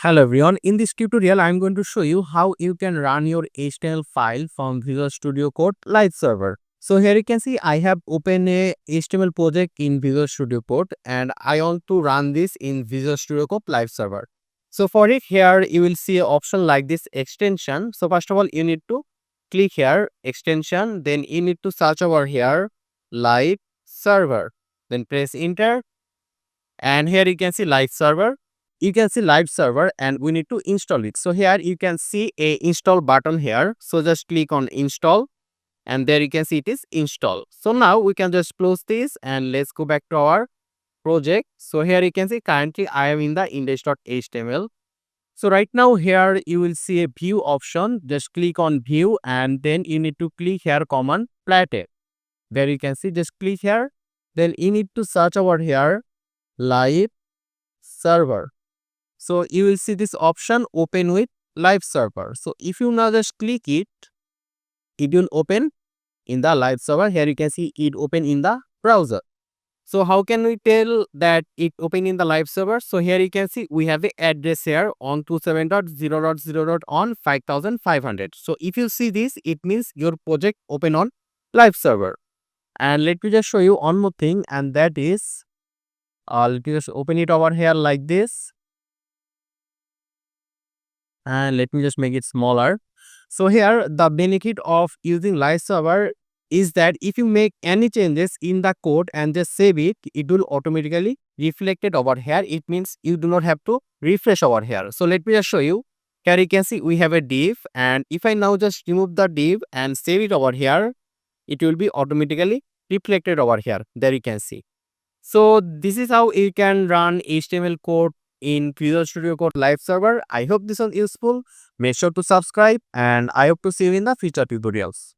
Hello everyone, in this tutorial I am going to show you how you can run your HTML file from Visual Studio Code live server. So here you can see I have opened a HTML project in Visual Studio Code and I want to run this in Visual Studio Code live server. So for it, here you will see an option like this extension. So first of all you need to click here extension, then you need to search over here live server, then press enter, and here you can see live server. You can see live server and we need to install it. So here you can see a install button here. So just click on install and there you can see it is installed. So now we can just close this and let's go back to our project. So here you can see currently I am in the index.html. So right now here you will see a view option. Just click on view and then you need to click here command plateau. There you can see, just click here. Then you need to search over here live server. So you will see this option open with live server. So if you now just click it, it will open in the live server. Here you can see it open in the browser. So how can we tell that it open in the live server? So here you can see we have the address here on 27.0.0. on 5500. So if you see this, it means your project open on live server. And let me just show you one more thing, and that is let me just open it over here like this. And let me just make it smaller. So here the benefit of using live server is that if you make any changes in the code and just save it, it will automatically reflect it over here. It means you do not have to refresh over here. So let me just show you. Here you can see we have a div, and if I now just remove the div and save it over here, it will be automatically reflected over here. There you can see. So this is how you can run HTML code in Visual Studio Code live server. I hope this was useful. Make sure to subscribe and I hope to see you in the future tutorials.